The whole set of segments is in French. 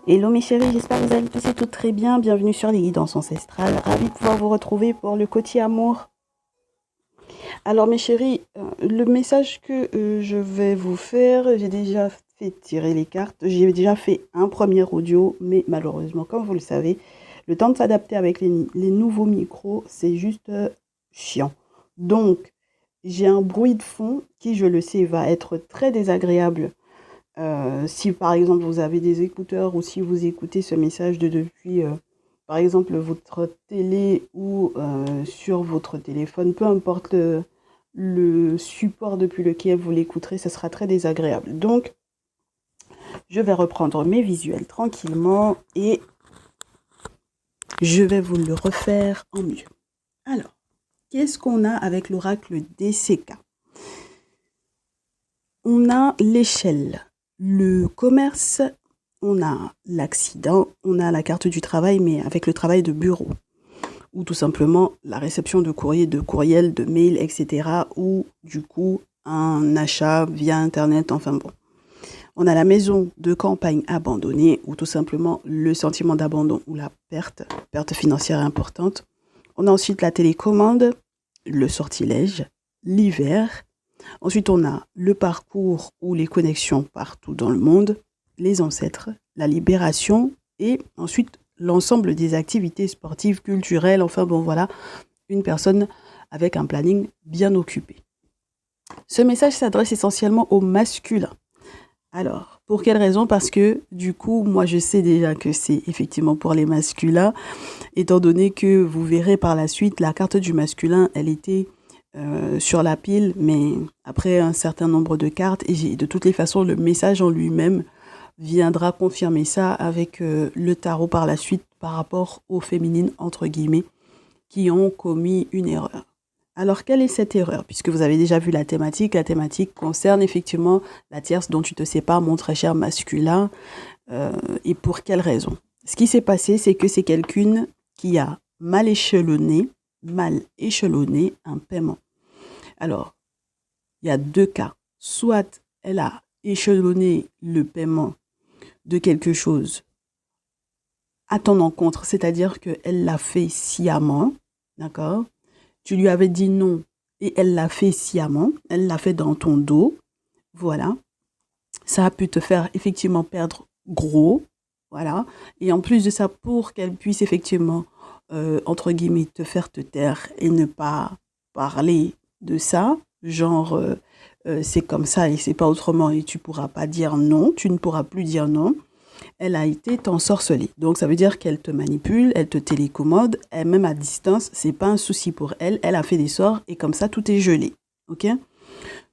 Hello mes chéris, j'espère que vous allez tous et toutes très bien. Bienvenue sur les guidances ancestrales. Ravi de pouvoir vous retrouver pour le côté amour. Alors mes chéris, le message que je vais vous faire, j'ai déjà fait tirer les cartes. J'ai déjà fait un premier audio, mais malheureusement, comme vous le savez, le temps de s'adapter avec les nouveaux micros, c'est juste chiant. Donc, j'ai un bruit de fond qui, je le sais, va être très désagréable. Si par exemple vous avez des écouteurs ou si vous écoutez ce message depuis par exemple votre télé ou sur votre téléphone, peu importe le support depuis lequel vous l'écouterez, ce sera très désagréable. Donc je vais reprendre mes visuels tranquillement et je vais vous le refaire en mieux. Alors, qu'est-ce qu'on a avec l'oracle DCK? On a l'échelle, le commerce, on a l'accident, on a la carte du travail, mais avec le travail de bureau. Ou tout simplement la réception de courrier, de courriel, de mail, etc. Ou du coup un achat via Internet, enfin bon. On a la maison de campagne abandonnée ou tout simplement le sentiment d'abandon ou la perte financière importante. On a ensuite la télécommande, le sortilège, l'hiver. Ensuite, on a le parcours ou les connexions partout dans le monde, les ancêtres, la libération et ensuite l'ensemble des activités sportives, culturelles, enfin bon voilà, une personne avec un planning bien occupé. Ce message s'adresse essentiellement au masculin. Alors, pour quelle raison? Parce que du coup, moi je sais déjà que c'est effectivement pour les masculins, étant donné que vous verrez par la suite, la carte du masculin, elle était sur la pile, mais après un certain nombre de cartes, et de toutes les façons, le message en lui-même viendra confirmer ça avec le tarot par la suite par rapport aux féminines, entre guillemets, qui ont commis une erreur. Alors, quelle est cette erreur? Puisque vous avez déjà vu la thématique concerne effectivement la tierce dont tu te sépares, mon très cher masculin, et pour quelle raison? Ce qui s'est passé, c'est que c'est quelqu'un qui a mal échelonné un paiement. Alors, il y a deux cas. Soit elle a échelonné le paiement de quelque chose à ton encontre, c'est-à-dire qu'elle l'a fait sciemment, d'accord? Tu lui avais dit non et elle l'a fait sciemment, elle l'a fait dans ton dos, voilà. Ça a pu te faire effectivement perdre gros, voilà. Et en plus de ça, pour qu'elle puisse effectivement, entre guillemets, te faire te taire et ne pas parler de ça, genre c'est comme ça et c'est pas autrement et tu pourras pas dire non, tu ne pourras plus dire non. Elle a été ensorcelée. Donc ça veut dire qu'elle te manipule, elle te télécommande, elle, même à distance, c'est pas un souci pour elle. Elle a fait des sorts et comme ça tout est gelé. OK?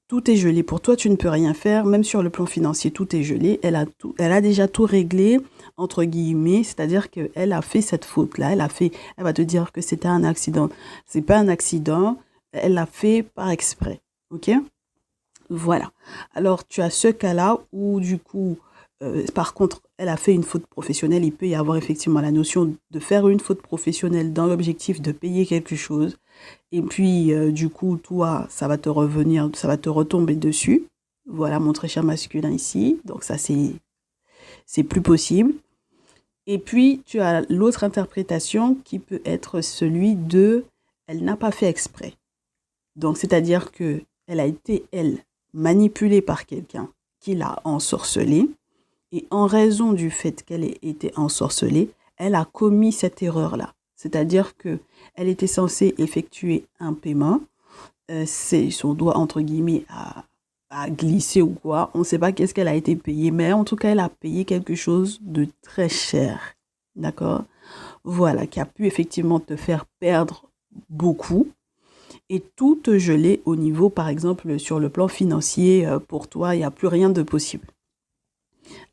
Tout est gelé. Pour toi, tu ne peux rien faire, même sur le plan financier, tout est gelé. Elle a déjà tout réglé entre guillemets, c'est-à-dire qu'elle a fait cette faute-là. Elle va te dire que c'était un accident. C'est pas un accident. Elle l'a fait par exprès. OK? Voilà. Alors, tu as ce cas-là où, du coup, par contre, elle a fait une faute professionnelle. Il peut y avoir effectivement la notion de faire une faute professionnelle dans l'objectif de payer quelque chose. Et puis, du coup, toi, ça va te revenir, ça va te retomber dessus. Voilà mon très cher masculin ici. Donc, ça, c'est plus possible. Et puis, tu as l'autre interprétation qui peut être celui de elle n'a pas fait exprès. Donc, c'est-à-dire que elle a été, elle, manipulée par quelqu'un qui l'a ensorcelée. Et en raison du fait qu'elle ait été ensorcelée, elle a commis cette erreur-là. C'est-à-dire que elle était censée effectuer un paiement. C'est son doigt, entre guillemets, à glisser ou quoi. On ne sait pas qu'est-ce qu'elle a été payée, mais en tout cas, elle a payé quelque chose de très cher. D'accord? Voilà, qui a pu effectivement te faire perdre beaucoup et tout te geler au niveau, par exemple, sur le plan financier, pour toi, il n'y a plus rien de possible.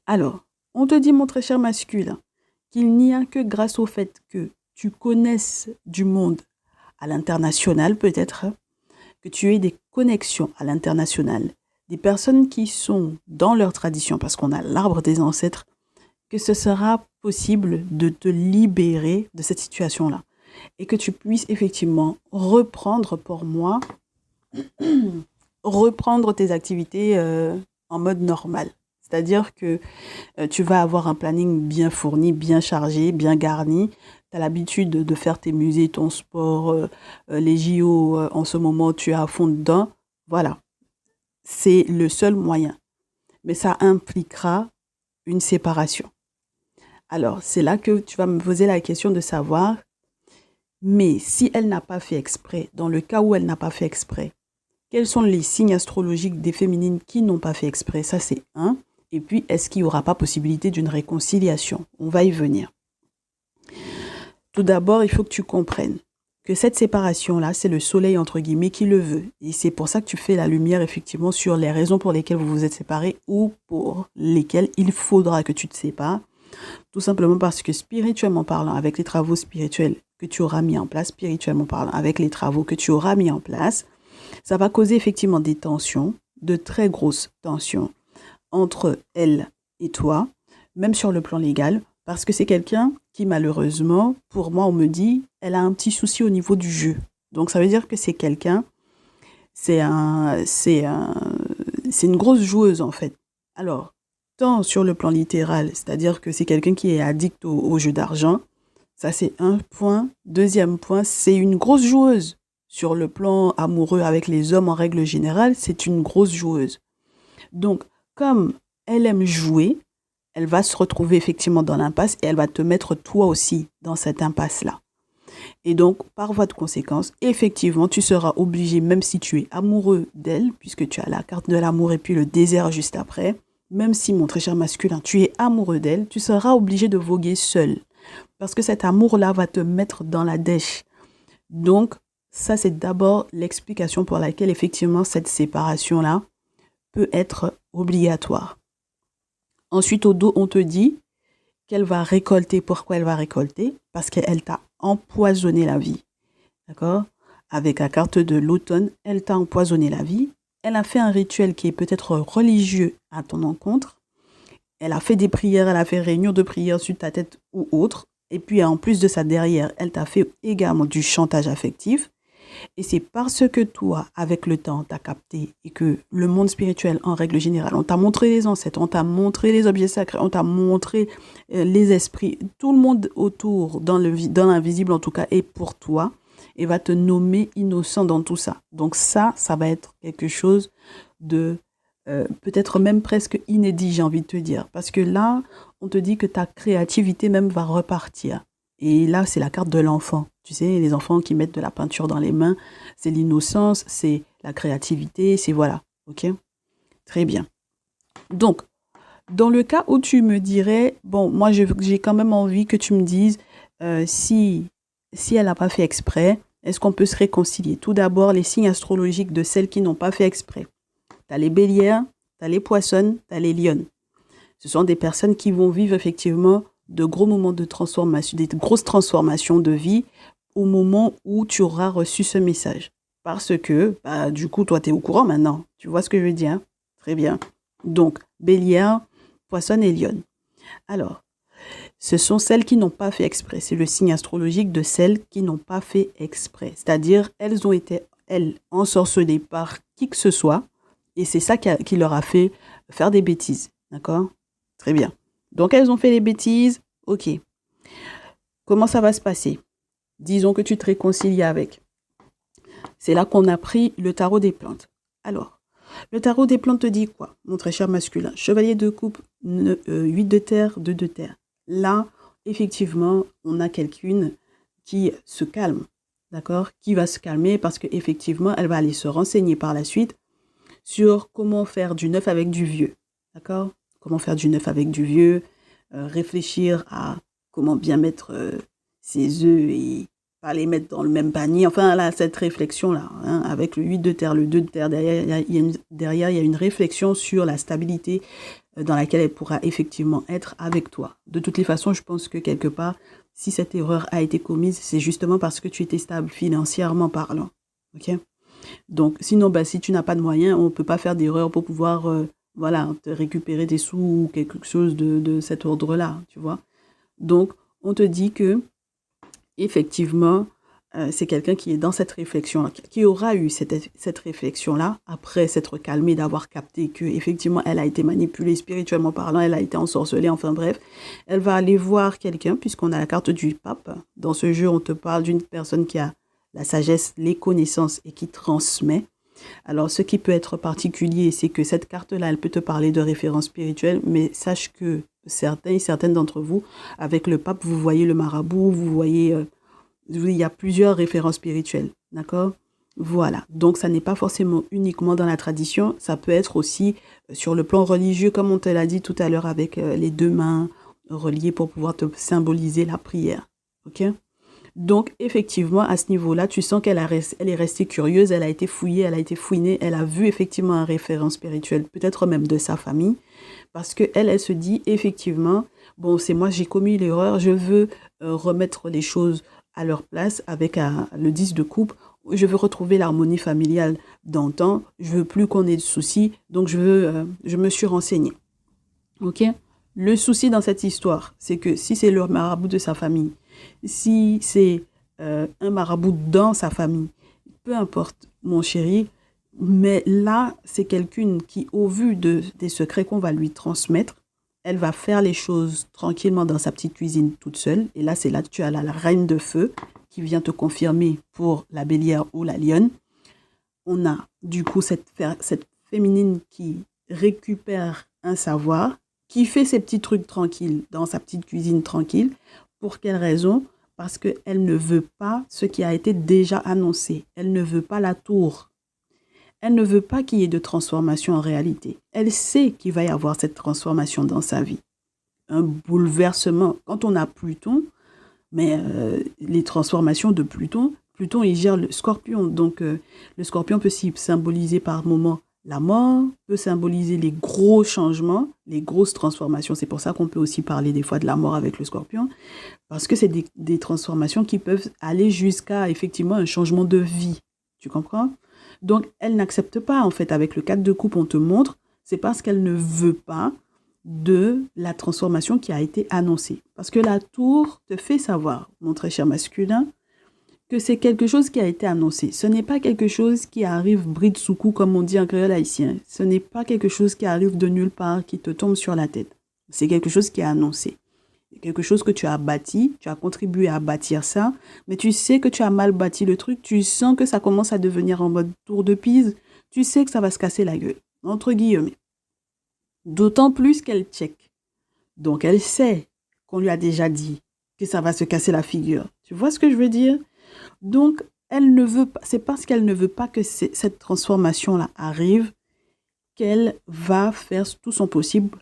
Alors, on te dit, mon très cher masculin, qu'il n'y a que grâce au fait que tu connaisses du monde à l'international, peut-être, que tu aies des connexions à l'international, des personnes qui sont dans leur tradition, parce qu'on a l'arbre des ancêtres, que ce sera possible de te libérer de cette situation-là. Et que tu puisses effectivement reprendre pour moi, reprendre tes activités en mode normal. C'est-à-dire que tu vas avoir un planning bien fourni, bien chargé, bien garni. Tu as l'habitude de faire tes musées, ton sport, les JO, en ce moment, tu es à fond dedans. Voilà, c'est le seul moyen. Mais ça impliquera une séparation. Alors, c'est là que tu vas me poser la question de savoir, mais si elle n'a pas fait exprès, dans le cas où elle n'a pas fait exprès, quels sont les signes astrologiques des féminines qui n'ont pas fait exprès? Ça, c'est un. Et puis, est-ce qu'il n'y aura pas possibilité d'une réconciliation? On va y venir. Tout d'abord, il faut que tu comprennes que cette séparation-là, c'est le soleil, entre guillemets, qui le veut. Et c'est pour ça que tu fais la lumière, effectivement, sur les raisons pour lesquelles vous vous êtes séparés ou pour lesquelles il faudra que tu te sépares. Tout simplement parce que spirituellement parlant, avec les travaux spirituels que tu auras mis en place, spirituellement parlant, avec les travaux que tu auras mis en place, ça va causer effectivement des tensions, de très grosses tensions entre elle et toi, même sur le plan légal, parce que c'est quelqu'un qui malheureusement, pour moi on me dit, elle a un petit souci au niveau du jeu. Donc ça veut dire que c'est quelqu'un, c'est une grosse joueuse en fait. Alors, tant sur le plan littéral, c'est-à-dire que c'est quelqu'un qui est addict au jeu d'argent, ça c'est un point. Deuxième point, c'est une grosse joueuse. Sur le plan amoureux avec les hommes en règle générale, c'est une grosse joueuse. Donc, comme elle aime jouer, elle va se retrouver effectivement dans l'impasse et elle va te mettre toi aussi dans cette impasse-là. Et donc, par voie de conséquence, effectivement, tu seras obligé, même si tu es amoureux d'elle, puisque tu as la carte de l'amour et puis le désert juste après, même si, mon très cher masculin, tu es amoureux d'elle, tu seras obligé de voguer seul. Parce que cet amour-là va te mettre dans la dèche. Donc, ça, c'est d'abord l'explication pour laquelle, effectivement, cette séparation-là peut être obligatoire. Ensuite, au dos, on te dit qu'elle va récolter. Pourquoi elle va récolter? Parce qu'elle t'a empoisonné la vie. D'accord? Avec la carte de l'automne, elle t'a empoisonné la vie. Elle a fait un rituel qui est peut-être religieux à ton encontre. Elle a fait des prières, elle a fait réunion de prières sur ta tête ou autre. Et puis, en plus de ça, derrière, elle t'a fait également du chantage affectif. Et c'est parce que toi, avec le temps, t'as capté et que le monde spirituel, en règle générale, on t'a montré les ancêtres, on t'a montré les objets sacrés, on t'a montré les esprits, tout le monde autour, dans l'invisible en tout cas, est pour toi et va te nommer innocent dans tout ça. Donc ça va être quelque chose de peut-être même presque inédit, j'ai envie de te dire. Parce que là, on te dit que ta créativité même va repartir. Et là, c'est la carte de l'enfant. Tu sais, les enfants qui mettent de la peinture dans les mains, c'est l'innocence, c'est la créativité, c'est voilà. Ok? Très bien. Donc, dans le cas où tu me dirais, bon, moi, j'ai quand même envie que tu me dises si elle n'a pas fait exprès, est-ce qu'on peut se réconcilier? Tout d'abord, les signes astrologiques de celles qui n'ont pas fait exprès. Tu as les bélières, tu as les poissons, tu as les lionnes. Ce sont des personnes qui vont vivre effectivement de gros moments de transformation, des grosses transformations de vie au moment où tu auras reçu ce message. Parce que, du coup, toi, tu es au courant maintenant. Tu vois ce que je veux dire? Très bien. Donc, bélière, poisson et lionne. Alors, ce sont celles qui n'ont pas fait exprès. C'est le signe astrologique de celles qui n'ont pas fait exprès. C'est-à-dire, elles ont été, ensorcelées par qui que ce soit. Et c'est ça qui leur a fait faire des bêtises. D'accord? Très bien. Donc, elles ont fait les bêtises. Ok. Comment ça va se passer? Disons que tu te réconcilies avec. C'est là qu'on a pris le tarot des plantes. Alors, le tarot des plantes te dit quoi, mon très cher masculin? Chevalier de coupe, 8 de terre, 2 de terre. Là, effectivement, on a quelqu'une qui se calme. D'accord? Qui va se calmer parce qu'effectivement, elle va aller se renseigner par la suite sur comment faire du neuf avec du vieux. D'accord? Comment faire du neuf avec du vieux, réfléchir à comment bien mettre ses œufs et pas les mettre dans le même panier. Enfin, là, cette réflexion-là, hein, avec le 8 de terre, le 2 de terre, derrière, il y a une réflexion sur la stabilité dans laquelle elle pourra effectivement être avec toi. De toutes les façons, je pense que quelque part, si cette erreur a été commise, c'est justement parce que tu étais stable financièrement parlant. Ok? Donc, sinon, si tu n'as pas de moyens, on ne peut pas faire d'erreur pour pouvoir te récupérer des sous ou quelque chose de cet ordre-là, tu vois. Donc, on te dit que, effectivement, c'est quelqu'un qui est dans cette réflexion, qui aura eu cette réflexion-là, après s'être calmée, d'avoir capté que effectivement elle a été manipulée spirituellement parlant, elle a été ensorcelée, enfin bref. Elle va aller voir quelqu'un, puisqu'on a la carte du pape. Dans ce jeu, on te parle d'une personne qui a la sagesse, les connaissances et qui transmet. Alors, ce qui peut être particulier, c'est que cette carte-là, elle peut te parler de références spirituelles, mais sache que certains et certaines d'entre vous, avec le pape, vous voyez le marabout, vous voyez... il y a plusieurs références spirituelles, d'accord? Voilà, donc ça n'est pas forcément uniquement dans la tradition, ça peut être aussi sur le plan religieux, comme on te l'a dit tout à l'heure, avec les deux mains reliées pour pouvoir te symboliser la prière, ok? Donc, effectivement, à ce niveau-là, tu sens elle est restée curieuse, elle a été fouillée, elle a été fouinée, elle a vu effectivement un référent spirituel, peut-être même de sa famille, parce que elle se dit effectivement, bon, c'est moi, j'ai commis l'erreur, je veux remettre les choses à leur place avec le 10 de coupe. Je veux retrouver l'harmonie familiale d'antan. Je veux plus qu'on ait de soucis. Donc, je me suis renseignée. OK? Le souci dans cette histoire, c'est que si c'est le marabout de sa famille, si c'est un marabout dans sa famille, peu importe, mon chéri, mais là, c'est quelqu'un qui, au vu des secrets qu'on va lui transmettre, elle va faire les choses tranquillement dans sa petite cuisine toute seule. Et là, c'est là que tu as la reine de feu qui vient te confirmer pour la bélière ou la lionne. On a du coup cette féminine qui récupère un savoir, qui fait ses petits trucs tranquilles dans sa petite cuisine tranquille. Pour quelle raison? Parce qu'elle ne veut pas ce qui a été déjà annoncé. Elle ne veut pas la tour. Elle ne veut pas qu'il y ait de transformation en réalité. Elle sait qu'il va y avoir cette transformation dans sa vie. Un bouleversement. Quand on a Pluton, mais les transformations de Pluton, Pluton, il gère le scorpion. Donc, le scorpion peut symboliser par moments la mort, peut symboliser les gros changements, les grosses transformations. C'est pour ça qu'on peut aussi parler des fois de la mort avec le scorpion, parce que c'est des transformations qui peuvent aller jusqu'à effectivement un changement de vie. Tu comprends? Donc, elle n'accepte pas, en fait, avec le 4 de coupe, on te montre, c'est parce qu'elle ne veut pas de la transformation qui a été annoncée. Parce que la tour te fait savoir, mon très cher masculin, que c'est quelque chose qui a été annoncé. Ce n'est pas quelque chose qui arrive bride sous cou, comme on dit en créole haïtien. Ce n'est pas quelque chose qui arrive de nulle part, qui te tombe sur la tête. C'est quelque chose qui est annoncé. Quelque chose que tu as bâti, tu as contribué à bâtir ça, mais tu sais que tu as mal bâti le truc, tu sens que ça commence à devenir en mode tour de Pise, tu sais que ça va se casser la gueule, entre guillemets. D'autant plus qu'elle check. Donc elle sait qu'on lui a déjà dit que ça va se casser la figure. Tu vois ce que je veux dire? Donc elle ne veut pas, c'est parce qu'elle ne veut pas que cette transformation-là arrive qu'elle va faire tout son possible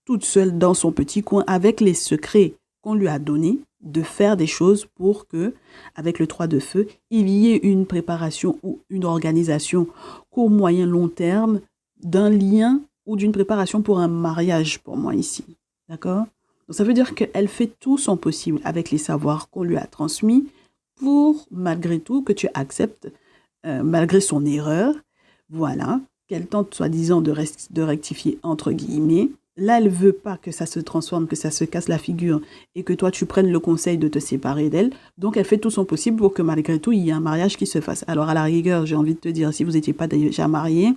toute seule dans son petit coin avec les secrets qu'on lui a donnés, de faire des choses pour que, avec le 3 de feu, il y ait une préparation ou une organisation court, moyen, long terme d'un lien ou d'une préparation pour un mariage pour moi ici. D'accord? Donc ça veut dire qu'elle fait tout son possible avec les savoirs qu'on lui a transmis pour, malgré tout, que tu acceptes, malgré son erreur, voilà, qu'elle tente soi-disant de rectifier entre guillemets. Là, elle veut pas que ça se transforme, que ça se casse la figure et que toi, tu prennes le conseil de te séparer d'elle. Donc, elle fait tout son possible pour que malgré tout, il y ait un mariage qui se fasse. Alors, à la rigueur, j'ai envie de te dire, si vous n'étiez pas déjà mariés,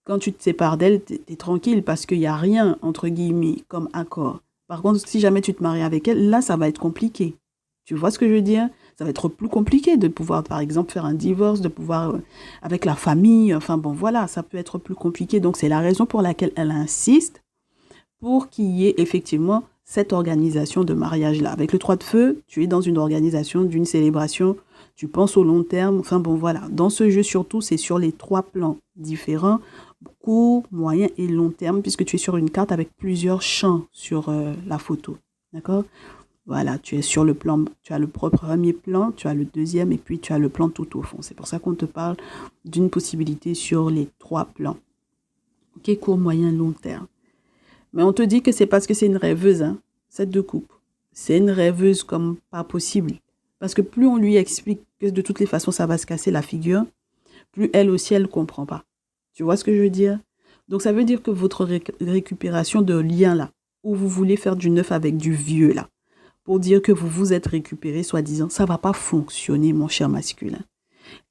quand tu te sépares d'elle, t'es tranquille parce qu'il n'y a rien, entre guillemets, comme accord. Par contre, si jamais tu te maries avec elle, là, ça va être compliqué. Tu vois ce que je veux dire? Ça va être plus compliqué de pouvoir, par exemple, faire un divorce, de pouvoir, avec la famille, enfin bon, voilà, ça peut être plus compliqué. Donc, c'est la raison pour laquelle elle insiste pour qu'il y ait effectivement cette organisation de mariage-là. Avec le 3 de feu, tu es dans une organisation, d'une célébration, tu penses au long terme, enfin bon voilà. Dans ce jeu surtout, c'est sur les 3 plans différents, court, moyen et long terme, puisque tu es sur une carte avec plusieurs champs sur la photo. D'accord? Voilà, tu es sur le plan, tu as le premier plan, tu as le deuxième et puis tu as le plan tout au fond. C'est pour ça qu'on te parle d'une possibilité sur les 3 plans. Ok, court, moyen, long terme. Mais on te dit que c'est parce que c'est une rêveuse, hein, 7 de coupe. C'est une rêveuse comme pas possible. Parce que plus on lui explique que de toutes les façons ça va se casser la figure, plus elle aussi elle comprend pas. Tu vois ce que je veux dire? Donc ça veut dire que votre récupération de lien là, où vous voulez faire du neuf avec du vieux là, pour dire que vous vous êtes récupéré, soi-disant, ça ne va pas fonctionner, mon cher masculin.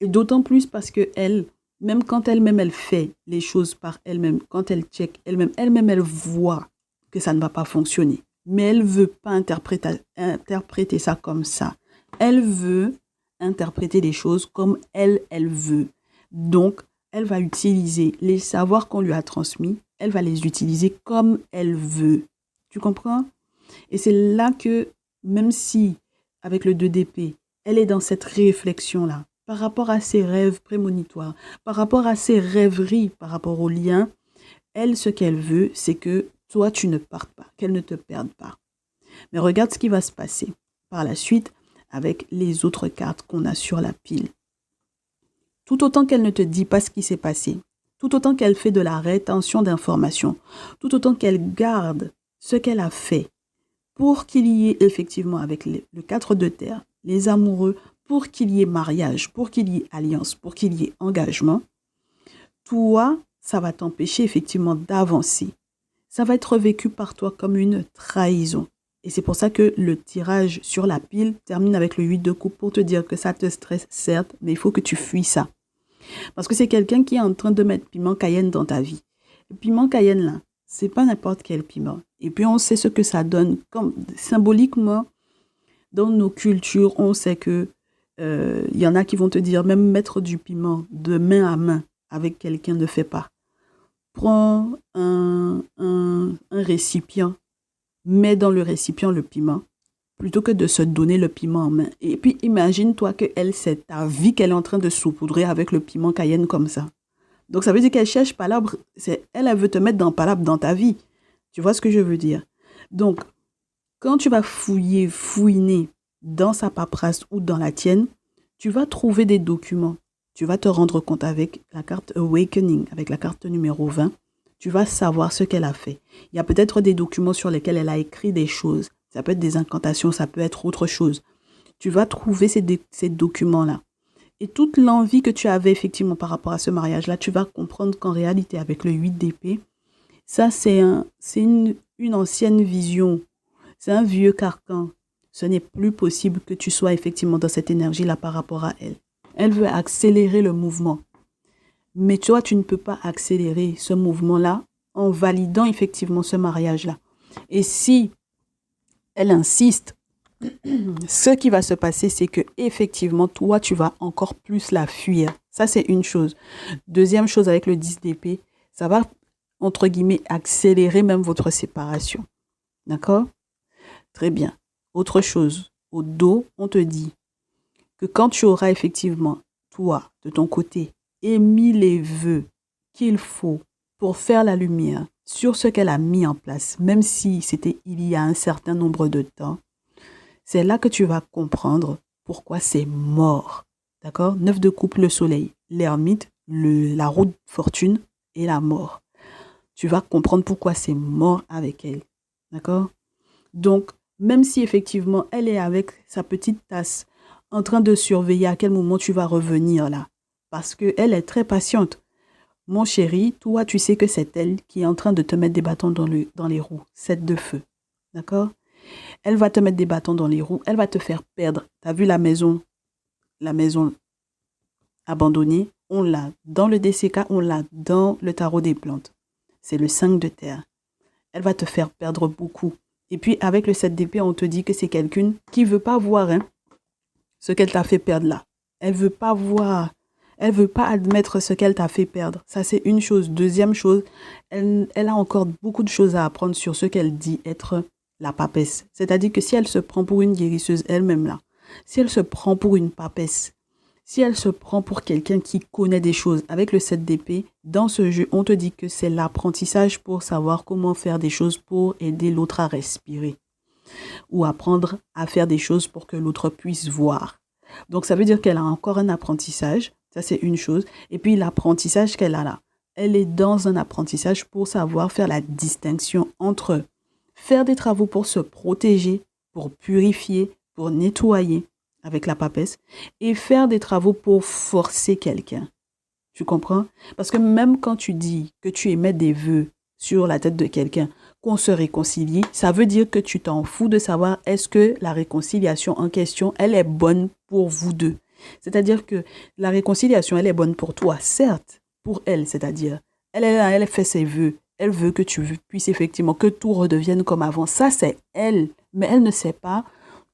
Et d'autant plus parce que elle, même quand elle-même, elle fait les choses par elle-même, quand elle check elle-même, elle voit que ça ne va pas fonctionner. Mais elle ne veut pas interpréter ça comme ça. Elle veut interpréter les choses comme elle veut. Donc, elle va utiliser les savoirs qu'on lui a transmis, elle va les utiliser comme elle veut. Tu comprends? Et c'est là que, même si, avec le 2DP, elle est dans cette réflexion-là, par rapport à ses rêves prémonitoires, par rapport à ses rêveries, par rapport au lien, elle, ce qu'elle veut, c'est que toi, tu ne partes pas, qu'elle ne te perde pas. Mais regarde ce qui va se passer par la suite avec les autres cartes qu'on a sur la pile. Tout autant qu'elle ne te dit pas ce qui s'est passé, tout autant qu'elle fait de la rétention d'informations, tout autant qu'elle garde ce qu'elle a fait pour qu'il y ait effectivement avec le 4 de terre, les amoureux, pour qu'il y ait mariage, pour qu'il y ait alliance, pour qu'il y ait engagement, toi, ça va t'empêcher effectivement d'avancer. Ça va être vécu par toi comme une trahison. Et c'est pour ça que le tirage sur la pile termine avec le 8 de coupe pour te dire que ça te stresse, certes, mais il faut que tu fuis ça. Parce que c'est quelqu'un qui est en train de mettre piment cayenne dans ta vie. Le piment cayenne, là, c'est pas n'importe quel piment. Et puis, on sait ce que ça donne. Comme, symboliquement, dans nos cultures, on sait que y en a qui vont te dire, même mettre du piment de main à main avec quelqu'un ne fait pas. Prends un récipient, mets dans le récipient le piment, plutôt que de se donner le piment en main. Et puis, imagine-toi qu'elle, c'est ta vie qu'elle est en train de saupoudrer avec le piment cayenne comme ça. Donc, ça veut dire qu'elle cherche palabre. Elle veut te mettre dans palabre dans ta vie. Tu vois ce que je veux dire? Donc, quand tu vas fouiner dans sa paperasse ou dans la tienne, tu vas trouver des documents. Tu vas te rendre compte avec la carte Awakening, avec la carte numéro 20. Tu vas savoir ce qu'elle a fait. Il y a peut-être des documents sur lesquels elle a écrit des choses. Ça peut être des incantations, ça peut être autre chose. Tu vas trouver ces documents-là. Et toute l'envie que tu avais effectivement par rapport à ce mariage-là, tu vas comprendre qu'en réalité, avec le 8 d'épée, ça c'est une ancienne vision. C'est un vieux carcan. Ce n'est plus possible que tu sois effectivement dans cette énergie-là par rapport à elle. Elle veut accélérer le mouvement. Mais toi, tu ne peux pas accélérer ce mouvement-là en validant effectivement ce mariage-là. Et si elle insiste, ce qui va se passer, c'est que effectivement, toi, tu vas encore plus la fuir. Ça, c'est une chose. Deuxième chose, avec le 10 d'épée, ça va, entre guillemets, accélérer même votre séparation. D'accord? Très bien. Autre chose, au dos, on te dit que quand tu auras effectivement, toi, de ton côté, émis les vœux qu'il faut pour faire la lumière sur ce qu'elle a mis en place, même si c'était il y a un certain nombre de temps, c'est là que tu vas comprendre pourquoi c'est mort. D'accord? 9 de coupe, le soleil, l'ermite, la roue de fortune et la mort. Tu vas comprendre pourquoi c'est mort avec elle. D'accord? Donc, même si effectivement elle est avec sa petite tasse en train de surveiller à quel moment tu vas revenir là, parce qu'elle est très patiente. Mon chéri, toi, tu sais que c'est elle qui est en train de te mettre des bâtons dans les roues. 7 de feu. D'accord? Elle va te mettre des bâtons dans les roues. Elle va te faire perdre. Tu as vu la maison abandonnée? On l'a dans le DCK, on l'a dans le tarot des plantes. C'est le 5 de terre. Elle va te faire perdre beaucoup. Et puis, avec le 7 d'épée, on te dit que c'est quelqu'un qui ne veut pas voir ce qu'elle t'a fait perdre là. Elle ne veut pas voir. Elle ne veut pas admettre ce qu'elle t'a fait perdre. Ça, c'est une chose. Deuxième chose, elle a encore beaucoup de choses à apprendre sur ce qu'elle dit être la papesse. C'est-à-dire que si elle se prend pour une guérisseuse elle-même là, si elle se prend pour une papesse, si elle se prend pour quelqu'un qui connaît des choses, avec le 7 d'épée, dans ce jeu, on te dit que c'est l'apprentissage pour savoir comment faire des choses pour aider l'autre à respirer. Ou apprendre à faire des choses pour que l'autre puisse voir. Donc, ça veut dire qu'elle a encore un apprentissage. Ça, c'est une chose. Et puis, l'apprentissage qu'elle a là, elle est dans un apprentissage pour savoir faire la distinction entre faire des travaux pour se protéger, pour purifier, pour nettoyer avec la papesse, et faire des travaux pour forcer quelqu'un. Tu comprends? Parce que même quand tu dis que tu émets des vœux sur la tête de quelqu'un, qu'on se réconcilie, ça veut dire que tu t'en fous de savoir est-ce que la réconciliation en question, elle est bonne pour vous deux. C'est-à-dire que la réconciliation, elle est bonne pour toi, certes, pour elle, c'est-à-dire, elle fait ses vœux, elle veut que tu puisses effectivement, que tout redevienne comme avant. Ça, c'est elle, mais elle ne sait pas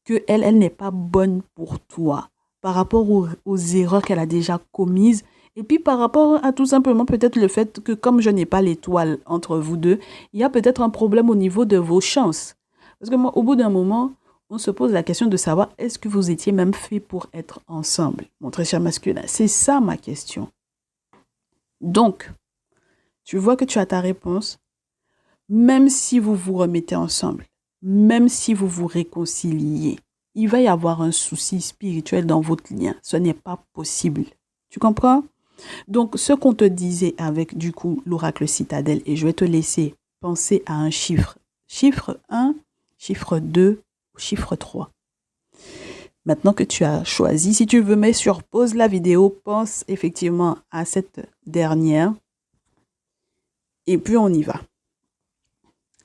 que elle n'est pas bonne pour toi par rapport aux erreurs qu'elle a déjà commises. Et puis par rapport à tout simplement peut-être le fait que comme je n'ai pas l'étoile entre vous deux, il y a peut-être un problème au niveau de vos chances. Parce que moi, au bout d'un moment, on se pose la question de savoir est-ce que vous étiez même fait pour être ensemble, mon très cher masculin. C'est ça ma question. Donc, tu vois que tu as ta réponse. Même si vous vous remettez ensemble, même si vous vous réconciliez, il va y avoir un souci spirituel dans votre lien. Ce n'est pas possible. Tu comprends? Donc, ce qu'on te disait avec, du coup, l'oracle citadelle, et je vais te laisser penser à un chiffre. Chiffre 1, chiffre 2, chiffre 3. Maintenant que tu as choisi, si tu veux mettre sur pause la vidéo, pense effectivement à cette dernière. Et puis, on y va.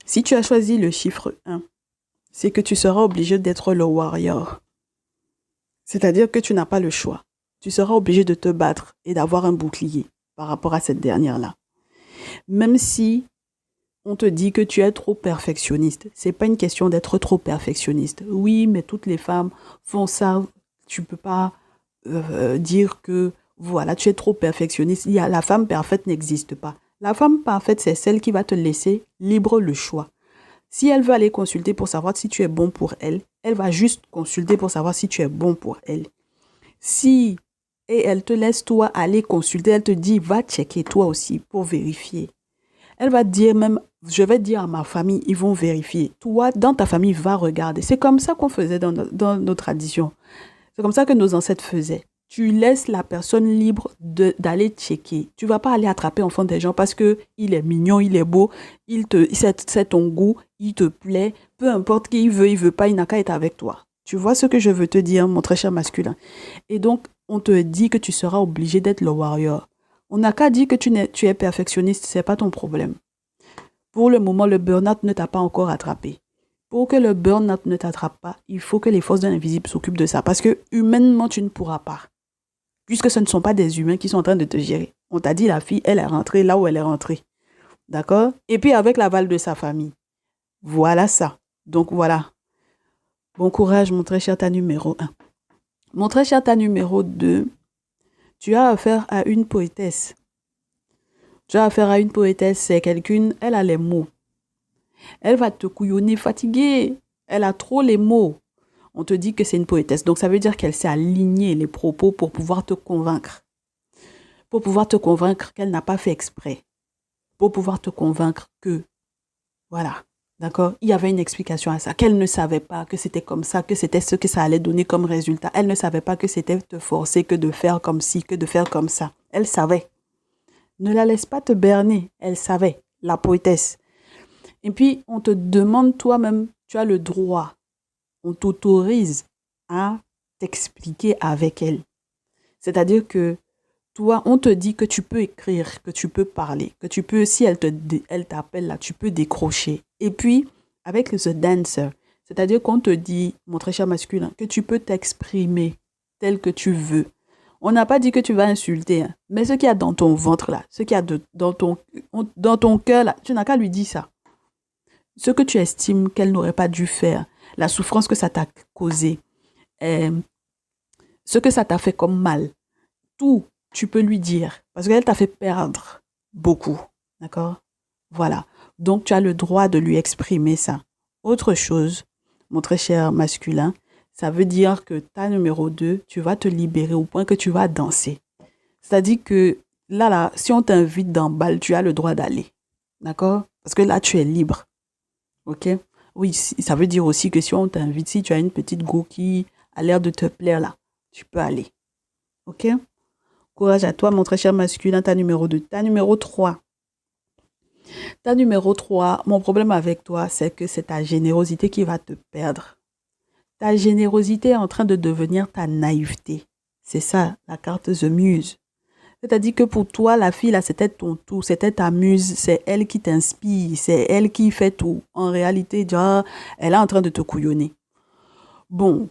Si tu as choisi le chiffre 1, c'est que tu seras obligé d'être le warrior. C'est-à-dire que tu n'as pas le choix. Tu seras obligé de te battre et d'avoir un bouclier par rapport à cette dernière-là. Même si on te dit que tu es trop perfectionniste, c'est pas une question d'être trop perfectionniste. Oui, mais toutes les femmes font ça. Tu peux pas dire que voilà, tu es trop perfectionniste. La femme parfaite n'existe pas. La femme parfaite, c'est celle qui va te laisser libre le choix. Si elle veut aller consulter pour savoir si tu es bon pour elle, elle va juste consulter pour savoir si tu es bon pour elle. Si, et elle te laisse toi aller consulter, elle te dit, va checker toi aussi pour vérifier. Elle va dire même, je vais dire à ma famille, ils vont vérifier. Toi, dans ta famille, va regarder. C'est comme ça qu'on faisait dans nos traditions. C'est comme ça que nos ancêtres faisaient. Tu laisses la personne libre d'aller checker. Tu ne vas pas aller attraper enfant des gens parce que il est mignon, il est beau, c'est ton goût, il te plaît. Peu importe qui il veut pas, il n'a qu'à être avec toi. Tu vois ce que je veux te dire, mon très cher masculin. Et donc, on te dit que tu seras obligé d'être le warrior. On n'a qu'à dire que tu es perfectionniste, ce n'est pas ton problème. Pour le moment, le burn-out ne t'a pas encore attrapé. Pour que le burn-out ne t'attrape pas, il faut que les forces de l'invisible s'occupent de ça. Parce que humainement, tu ne pourras pas. Puisque ce ne sont pas des humains qui sont en train de te gérer. On t'a dit la fille, elle est rentrée là où elle est rentrée. D'accord? Et puis avec l'aval de sa famille. Voilà ça. Donc voilà. Bon courage, mon très cher ta numéro 1. Mon très cher ta numéro 2, tu as affaire à une poétesse. Tu as affaire à une poétesse, c'est quelqu'un, elle a les mots. Elle va te couillonner, fatiguée. Elle a trop les mots. On te dit que c'est une poétesse. Donc, ça veut dire qu'elle sait aligner les propos pour pouvoir te convaincre. Pour pouvoir te convaincre qu'elle n'a pas fait exprès. Pour pouvoir te convaincre que, voilà, d'accord, il y avait une explication à ça. Qu'elle ne savait pas que c'était comme ça, que c'était ce que ça allait donner comme résultat. Elle ne savait pas que c'était te forcer que de faire comme ci, que de faire comme ça. Elle savait. Ne la laisse pas te berner. Elle savait, la poétesse. Et puis, on te demande toi-même, tu as le droit. On t'autorise à t'expliquer avec elle. C'est-à-dire que toi, on te dit que tu peux écrire, que tu peux parler, que tu peux, si elle t'appelle là, tu peux décrocher. Et puis, avec The Dancer, c'est-à-dire qu'on te dit, mon très cher masculin, que tu peux t'exprimer tel que tu veux. On n'a pas dit que tu vas insulter, hein, mais ce qu'il y a dans ton ventre là, ce qu'il y a dans ton cœur là, tu n'as qu'à lui dire ça. Ce que tu estimes qu'elle n'aurait pas dû faire, la souffrance que ça t'a causé, ce que ça t'a fait comme mal, tout, tu peux lui dire. Parce qu'elle t'a fait perdre beaucoup. D'accord? Voilà. Donc, tu as le droit de lui exprimer ça. Autre chose, mon très cher masculin, ça veut dire que ta numéro 2, tu vas te libérer au point que tu vas danser. C'est-à-dire que là, si on t'invite dans bal, tu as le droit d'aller. D'accord? Parce que là, tu es libre. Ok? Oui, ça veut dire aussi que si on t'invite, si tu as une petite go qui a l'air de te plaire là, tu peux aller. Ok? Courage à toi, mon très cher masculin, ta numéro 2. Ta numéro 3. Ta numéro 3, mon problème avec toi, c'est que c'est ta générosité qui va te perdre. Ta générosité est en train de devenir ta naïveté. C'est ça, la carte The Muse. C'est-à-dire que pour toi, la fille, là, c'était ton tout, c'était ta muse, c'est elle qui t'inspire, c'est elle qui fait tout. En réalité, déjà, elle est en train de te couillonner. Bon,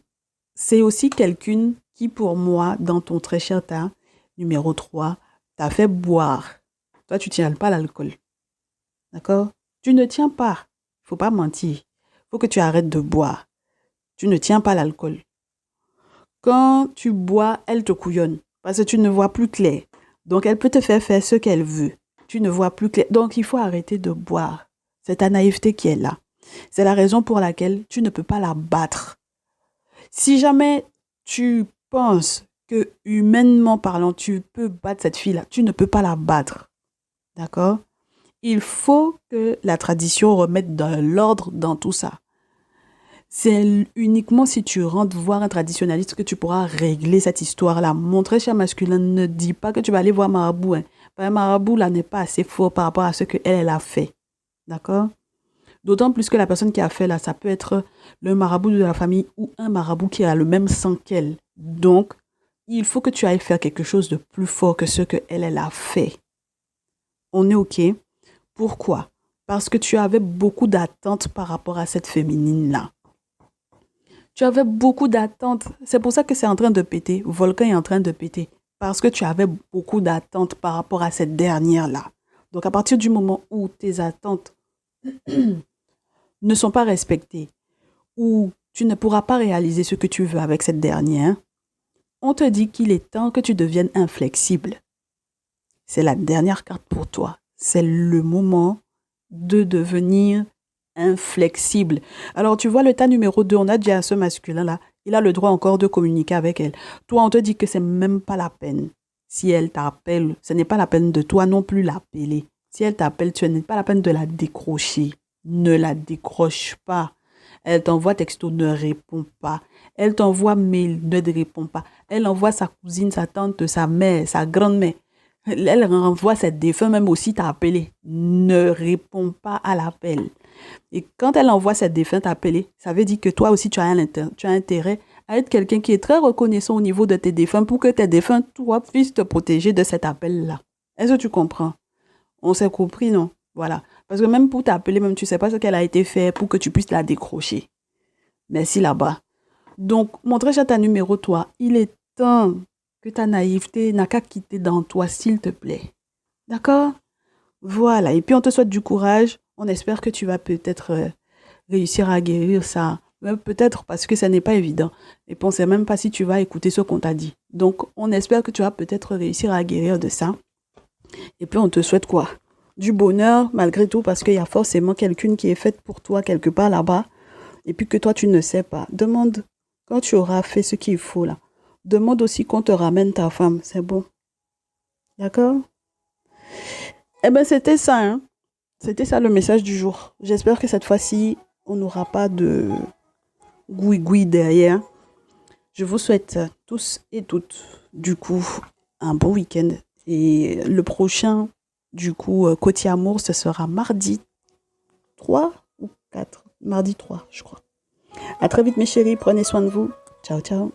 c'est aussi quelqu'un qui, pour moi, dans ton très cher tas, numéro 3, t'a fait boire. Toi, tu ne tiens pas l'alcool. D'accord? Tu ne tiens pas. Il ne faut pas mentir. Il faut que tu arrêtes de boire. Tu ne tiens pas l'alcool. Quand tu bois, elle te couillonne parce que tu ne vois plus clair. Donc, elle peut te faire faire ce qu'elle veut. Tu ne vois plus clair. Donc, il faut arrêter de boire. C'est ta naïveté qui est là. C'est la raison pour laquelle tu ne peux pas la battre. Si jamais tu penses que, humainement parlant, tu peux battre cette fille-là, tu ne peux pas la battre. D'accord? Il faut que la tradition remette de l'ordre dans tout ça. C'est uniquement si tu rentres voir un traditionnaliste que tu pourras régler cette histoire-là. Mon très cher masculin, ne dis pas que tu vas aller voir Marabout. Hein. Parce que Marabout, là, n'est pas assez fort par rapport à ce qu'elle a fait. D'accord? D'autant plus que la personne qui a fait, là, ça peut être le marabout de la famille ou un marabout qui a le même sang qu'elle. Donc, il faut que tu ailles faire quelque chose de plus fort que ce qu'elle a fait. On est OK? Pourquoi? Parce que tu avais beaucoup d'attentes par rapport à cette féminine-là. Tu avais beaucoup d'attentes. C'est pour ça que c'est en train de péter. Volcan est en train de péter. Parce que tu avais beaucoup d'attentes par rapport à cette dernière-là. Donc, à partir du moment où tes attentes ne sont pas respectées ou tu ne pourras pas réaliser ce que tu veux avec cette dernière, on te dit qu'il est temps que tu deviennes inflexible. C'est la dernière carte pour toi. C'est le moment de devenir inflexible. Alors, tu vois, le tas numéro 2, on a déjà ce masculin-là. Il a le droit encore de communiquer avec elle. Toi, on te dit que c'est même pas la peine. Si elle t'appelle, ce n'est pas la peine de toi non plus l'appeler. Si elle t'appelle, ce n'est pas la peine de la décrocher. Ne la décroche pas. Elle t'envoie texto, ne répond pas. Elle t'envoie mail, ne répond pas. Elle envoie sa cousine, sa tante, sa mère, sa grand-mère. Elle renvoie ses défunts, même aussi t'a appelé. Ne réponds pas à l'appel. Et quand elle envoie ses défunts t'appeler, ça veut dire que toi aussi, tu as intérêt à être quelqu'un qui est très reconnaissant au niveau de tes défunts pour que tes défunts, toi, puissent te protéger de cet appel-là. Est-ce que tu comprends? On s'est compris, non? Voilà. Parce que même pour t'appeler, même tu ne sais pas ce qu'elle a été fait pour que tu puisses la décrocher. Merci là-bas. Donc, mon très cher, ta numéro 3, il est temps que ta naïveté n'a qu'à quitter dans toi, s'il te plaît. D'accord? Voilà. Et puis, on te souhaite du courage. On espère que tu vas peut-être réussir à guérir ça. Même peut-être parce que ça n'est pas évident. Et puis, on ne sait même pas si tu vas écouter ce qu'on t'a dit. Donc, on espère que tu vas peut-être réussir à guérir de ça. Et puis, on te souhaite quoi? Du bonheur, malgré tout, parce qu'il y a forcément quelqu'une qui est faite pour toi quelque part là-bas. Et puis que toi, tu ne sais pas. Demande, quand tu auras fait ce qu'il faut là, demande aussi qu'on te ramène ta femme. C'est bon. D'accord? Eh bien, c'était ça, hein. C'était ça le message du jour. J'espère que cette fois-ci, on n'aura pas de goui-goui derrière. Je vous souhaite tous et toutes, du coup, un bon week-end. Et le prochain, du coup, Côté Amour, ce sera mardi 3 ou 4? Mardi 3, je crois. À très vite, mes chéris. Prenez soin de vous. Ciao, ciao.